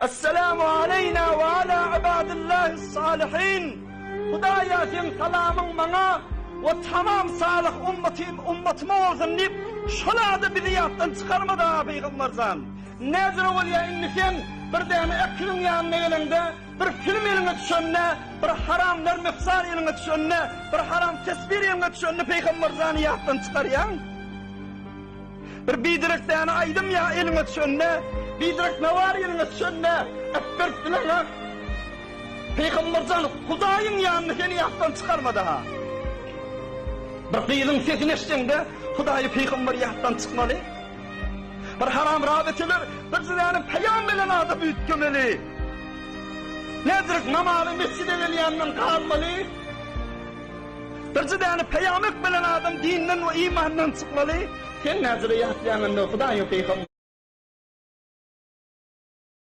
Esselamu aleyna ve ala ibadillahi's salihin. Hudaya sen salamın bana ve tamam salih ummatıma olsun deyip şolada bizi yaptan çıkarmadı Peygamberzan. Nezir ol ya inni sen bir dene eklin yanına elinde, bir film eline düşönne, bir haramlar mefsar eline düşönne, bir haram tesbir eline düşönne Peygamberzan'ı yaptan çıkaryan. Bir bidirek dene aydım ya eline düşönne, bidirek ne var eline düşönne, ekbert bilene. Peygamberzan Hudayın yanına seni yaptan çıkarmadı ha. Bir kıyılın sesini eşitinde Hudayı Peygamber yaptan çıkmalı. Bir haram rağbetiler, bir ziyanın peygamberin adı büyütkümeli. Nedir namazı mescid-i yanından kalmalı. Bir ziyanın peygamber bilen adam dininden ve imandan çıkmalı. Sen nedir yaptığında Hudayı Peygamber.